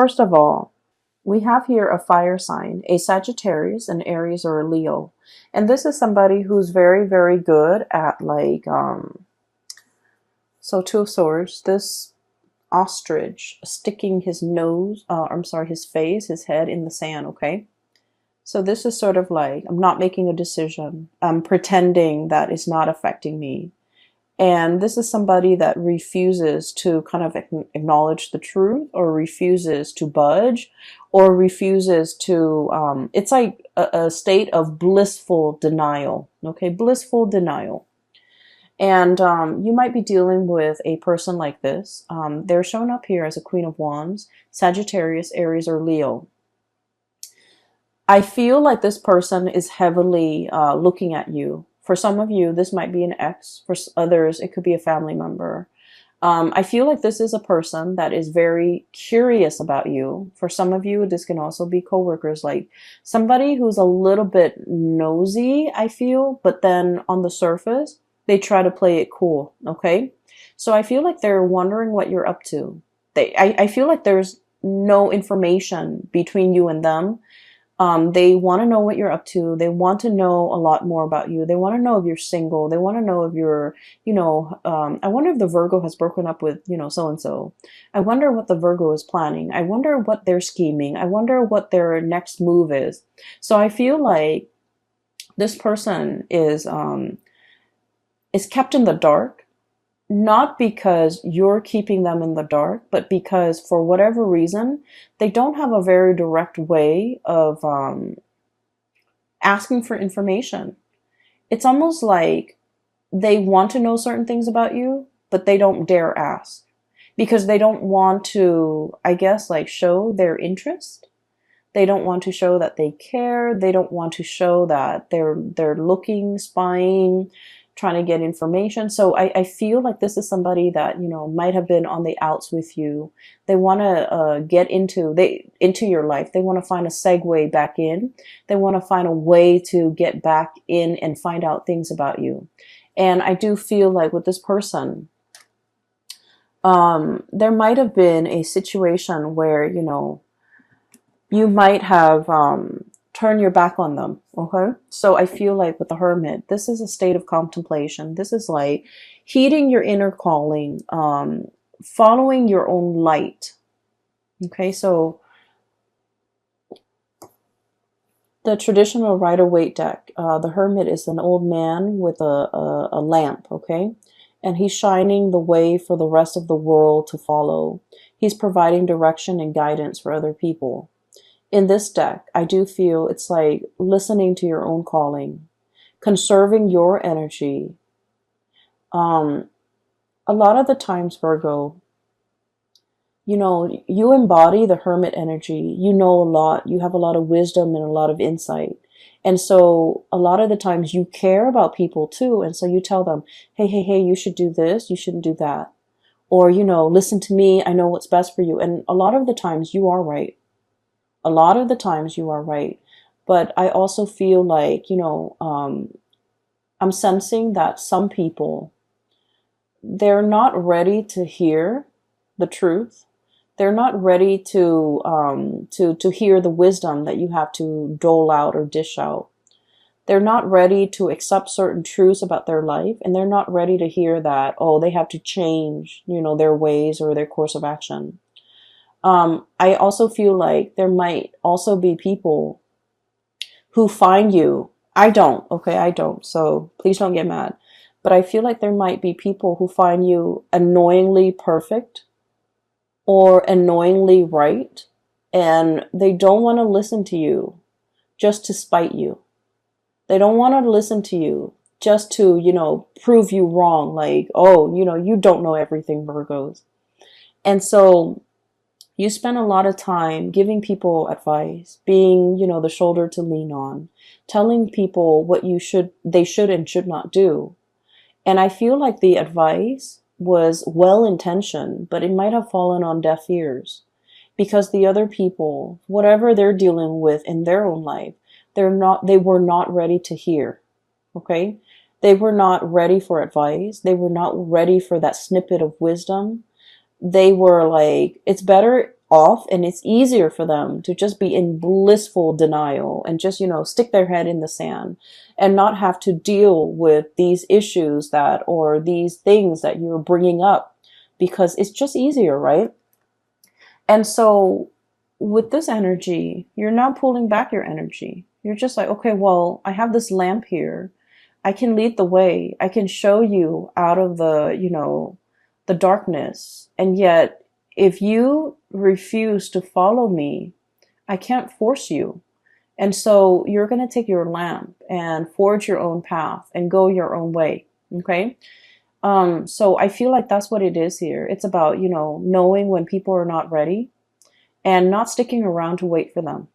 first of all, we have here a fire sign, a Sagittarius, an Aries, or a Leo. And this is somebody who's very, very good at like, so Two of Swords, this ostrich sticking his nose, I'm sorry, his face, his head in the sand, okay? So this is sort of like, I'm not making a decision. I'm pretending that it's not affecting me. And this is somebody that refuses to kind of acknowledge the truth, or refuses to budge, or refuses to, it's like a state of blissful denial, okay? Blissful denial. And you might be dealing with a person like this. They're shown up here as a Queen of Wands, Sagittarius, Aries, or Leo. I feel like this person is heavily looking at you. For some of you, this might be an ex. For others, it could be a family member. I feel like this is a person that is very curious about you. For some of you, this can also be coworkers, like somebody who's a little bit nosy, I feel, but then on the surface, they try to play it cool, okay? So I feel like they're wondering what you're up to. I feel like there's no information between you and them. They want to know what you're up to. They want to know a lot more about you. They want to know if you're single. They want to know if you're, I wonder if the Virgo has broken up with, so-and-so. I wonder what the Virgo is planning. I wonder what they're scheming. I wonder what their next move is. So I feel like this person is kept in the dark, not because you're keeping them in the dark, but because for whatever reason, they don't have a very direct way of asking for information. It's almost like they want to know certain things about you, but they don't dare ask because they don't want to, I guess, like show their interest. They don't want to show that they care. They don't want to show that they're looking, spying, trying to get information. So I feel like this is somebody that, might have been on the outs with you. They want to get into your life. They want to find a segue back in. They want to find a way to get back in and find out things about you. And I do feel like with this person, there might have been a situation where, you might have turn your back on them. Okay. So I feel like with the Hermit, this is a state of contemplation. This is like heeding your inner calling, following your own light. Okay. So the traditional Rider-Waite deck, the Hermit is an old man with a lamp. Okay. And he's shining the way for the rest of the world to follow. He's providing direction and guidance for other people. In this deck, I do feel it's like listening to your own calling, conserving your energy. A lot of the times, Virgo, you embody the Hermit energy. You know a lot. You have a lot of wisdom and a lot of insight. And so a lot of the times you care about people too. And so you tell them, hey, you should do this. You shouldn't do that. Or, listen to me. I know what's best for you. And a lot of the times you are right. A lot of the times you are right. But I also feel like, I'm sensing that some people, they're not ready to hear the truth. They're not ready to hear the wisdom that you have to dole out or dish out. They're not ready to accept certain truths about their life, and they're not ready to hear that, they have to change, their ways or their course of action. I also feel like there might also be people who find you. I don't, okay, I don't. So please don't get mad. But I feel like there might be people who find you annoyingly perfect or annoyingly right. And they don't want to listen to you just to spite you. They don't want to listen to you just to, prove you wrong. Like, you don't know everything, Virgos. And so you spend a lot of time giving people advice, being, the shoulder to lean on, telling people what they should and should not do. And I feel like the advice was well-intentioned, but it might have fallen on deaf ears because the other people, whatever they're dealing with in their own life, they were not ready to hear. Okay. They were not ready for advice. They were not ready for that snippet of wisdom. They were like, it's better off, and it's easier for them to just be in blissful denial and just, stick their head in the sand and not have to deal with these issues that, or these things that you're bringing up, because it's just easier, right? And so with this energy, you're now pulling back your energy. You're just like, okay, well, I have this lamp here. I can lead the way. I can show you out of the darkness. And yet, if you refuse to follow me, I can't force you. And so you're going to take your lamp and forge your own path and go your own way. Okay. So I feel like that's what it is here. It's about, knowing when people are not ready and not sticking around to wait for them.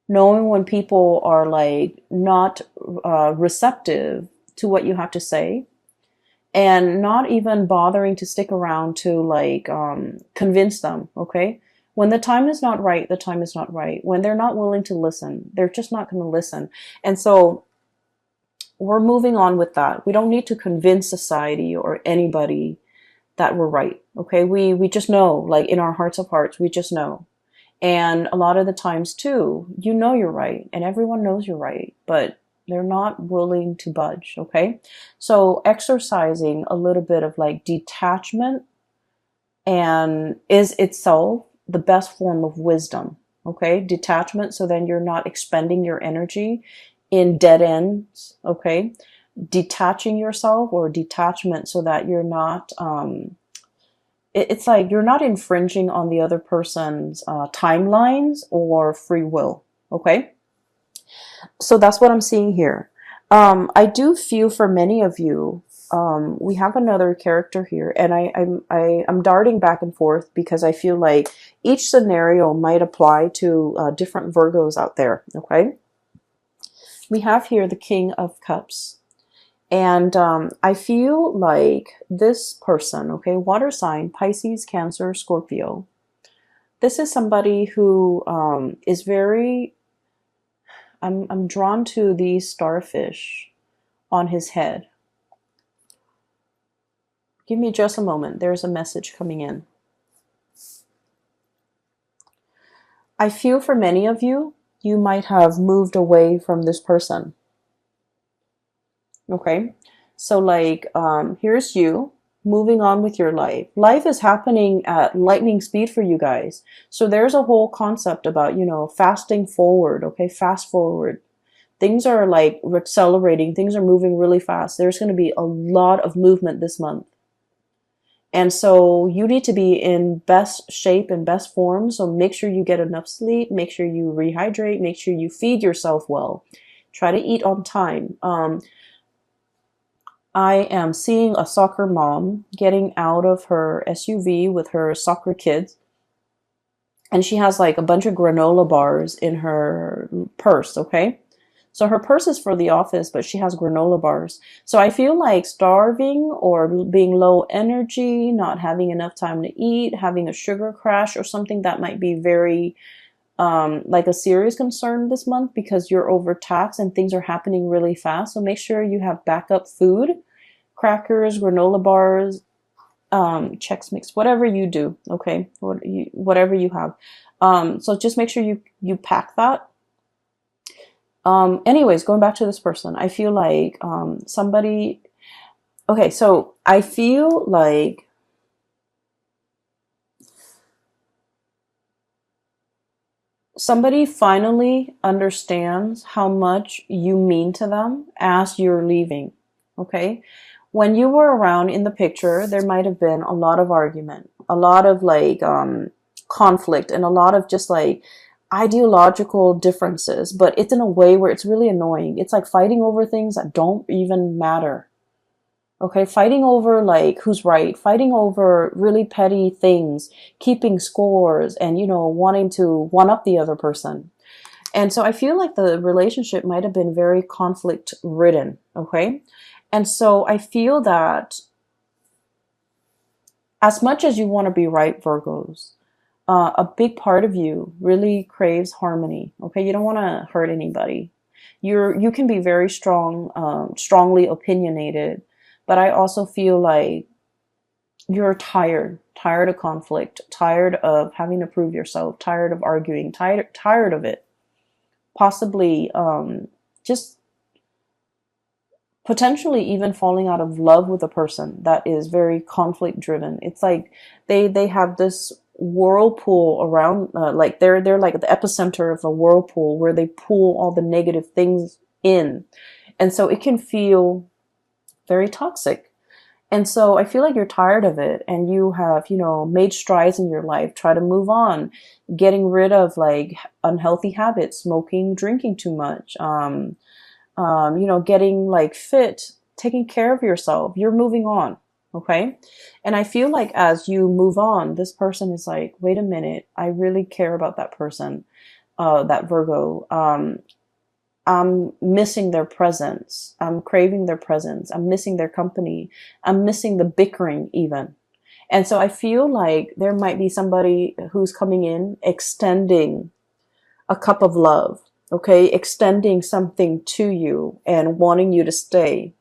Knowing when people are like not receptive to what you have to say, and not even bothering to stick around to like convince them. Okay. When the time is not right, the time is not right. When they're not willing to listen, they're just not going to listen. And so we're moving on with that. We don't need to convince society or anybody that we're right. Okay. We just know, like in our hearts of hearts, we just know. And a lot of the times too, you're right, and everyone knows you're right, but they're not willing to budge. Okay. So exercising a little bit of like detachment and is itself the best form of wisdom. Okay. Detachment. So then you're not expending your energy in dead ends. Okay. Detaching yourself, or detachment, so that you're not, it's like you're not infringing on the other person's timelines or free will. Okay. So that's what I'm seeing here. I do feel for many of you, we have another character here, and I'm darting back and forth because I feel like each scenario might apply to different Virgos out there. Okay. We have here the King of Cups. And I feel like this person, okay, water sign, Pisces, Cancer, Scorpio. This is somebody who is very, I'm drawn to these starfish on his head. Give me just a moment. There's a message coming in. I feel for many of you, you might have moved away from this person. Okay. So like, here's you moving on with your life. Life is happening at lightning speed for you guys. So there's a whole concept about, fasting forward. Okay. Fast forward. Things are like accelerating. Things are moving really fast. There's going to be a lot of movement this month. And so you need to be in best shape and best form. So make sure you get enough sleep. Make sure you rehydrate. Make sure you feed yourself well. Try to eat on time. I am seeing a soccer mom getting out of her SUV with her soccer kids. And she has like a bunch of granola bars in her purse, okay? So her purse is for the office, but she has granola bars. So I feel like starving or being low energy, not having enough time to eat, having a sugar crash or something that might be very like a serious concern this month, because you're overtaxed and things are happening really fast. So make sure you have backup food, crackers, granola bars, Chex Mix, whatever you do. Okay. Whatever you have. So just make sure you pack that. Anyways, going back to this person, I feel like, somebody, okay. So I feel like somebody finally understands how much you mean to them as you're leaving. Okay. When you were around in the picture, there might have been a lot of argument, a lot of like, conflict, and a lot of just like ideological differences, but it's in a way where it's really annoying. It's like fighting over things that don't even matter. Okay, fighting over like who's right, fighting over really petty things, keeping scores, and wanting to one up the other person. And so I feel like the relationship might have been very conflict ridden. Okay, and so I feel that as much as you want to be right, Virgos, a big part of you really craves harmony. Okay, you don't want to hurt anybody. You can be very strongly opinionated, but I also feel like you're tired of conflict, tired of having to prove yourself, tired of arguing, tired of it. Possibly just potentially even falling out of love with a person that is very conflict driven. It's like they have this whirlpool around, like they're like the epicenter of a whirlpool where they pull all the negative things in, and so it can feel very toxic. And so I feel like you're tired of it, and you have, made strides in your life, try to move on, getting rid of like unhealthy habits, smoking, drinking too much, getting like fit, taking care of yourself. You're moving on. Okay. And I feel like as you move on, this person is like, wait a minute, I really care about that person, that Virgo. I'm missing their presence. I'm craving their presence. I'm missing their company. I'm missing the bickering even. And so I feel like there might be somebody who's coming in, extending a cup of love, okay? Extending something to you and wanting you to stay.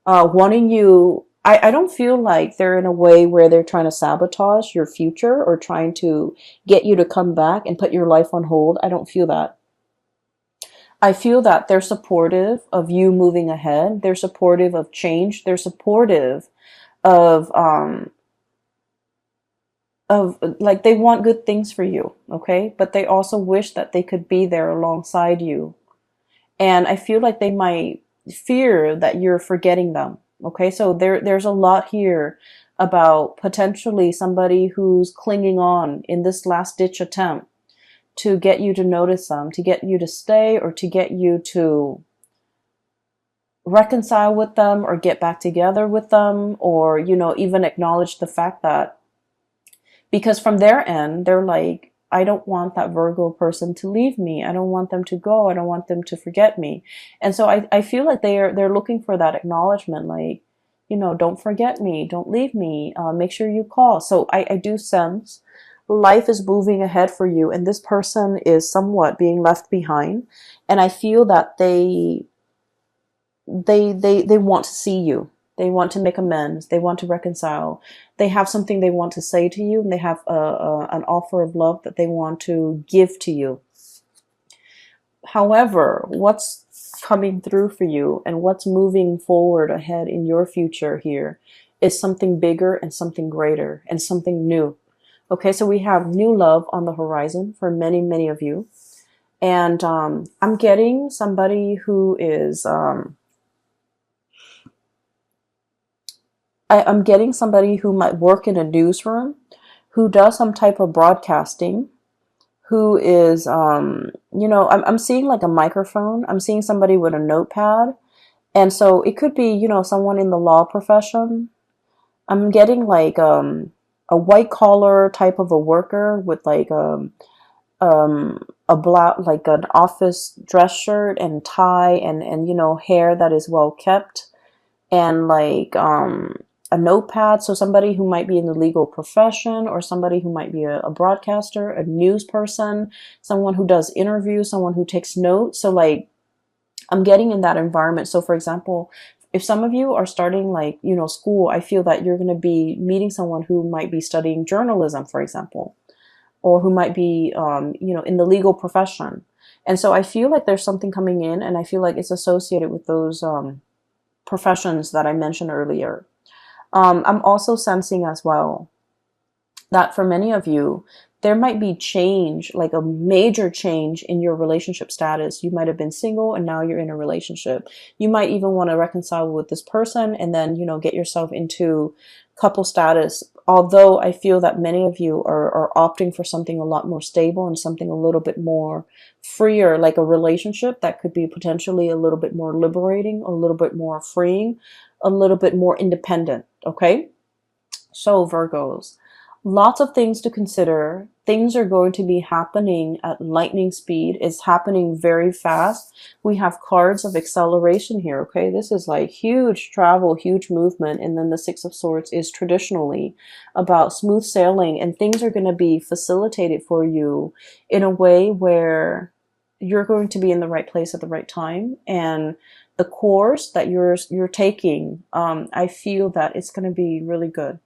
Wanting you, I don't feel like they're in a way where they're trying to sabotage your future or trying to get you to come back and put your life on hold. I don't feel that. I feel that they're supportive of you moving ahead. They're supportive of change. They're supportive of like they want good things for you, okay? But they also wish that they could be there alongside you. And I feel like they might fear that you're forgetting them, okay? So there's a lot here about potentially somebody who's clinging on in this last ditch attempt to get you to notice them, to get you to stay, or to get you to reconcile with them or get back together with them, or, even acknowledge the fact that, because from their end, they're like, I don't want that Virgo person to leave me. I don't want them to go. I don't want them to forget me. And so I feel like they're looking for that acknowledgement, like, don't forget me, don't leave me, make sure you call. So I do sense life is moving ahead for you, and this person is somewhat being left behind. And I feel that they want to see you. They want to make amends. They want to reconcile. They have something they want to say to you, and they have an offer of love that they want to give to you. However, what's coming through for you and what's moving forward ahead in your future here is something bigger and something greater and something new. Okay, so we have new love on the horizon for many, many of you. And I'm getting somebody who is... I'm getting somebody who might work in a newsroom, who does some type of broadcasting, who is, I'm seeing like a microphone. I'm seeing somebody with a notepad. And so it could be, someone in the law profession. I'm getting like a white collar type of a worker with like a black, like an office dress shirt and tie and hair that is well kept, and like a notepad. So somebody who might be in the legal profession, or somebody who might be a broadcaster, a news person, someone who does interviews, someone who takes notes. So like I'm getting in that environment. So for example, if some of you are starting like, school, I feel that you're going to be meeting someone who might be studying journalism, for example, or who might be, in the legal profession. And so I feel like there's something coming in, and I feel like it's associated with those professions that I mentioned earlier. I'm also sensing as well that for many of you, there might be change, like a major change in your relationship status. You might have been single and now you're in a relationship. You might even want to reconcile with this person and then, get yourself into couple status. Although I feel that many of you are opting for something a lot more stable and something a little bit more freer, like a relationship that could be potentially a little bit more liberating, a little bit more freeing, a little bit more independent. Okay. So Virgos, lots of things to consider. Things are going to be happening at lightning speed. It's happening very fast. We have cards of acceleration here, okay? This is like huge travel, huge movement. And then the Six of Swords is traditionally about smooth sailing, and things are going to be facilitated for you in a way where you're going to be in the right place at the right time. And the course that you're taking, I feel that it's going to be really good.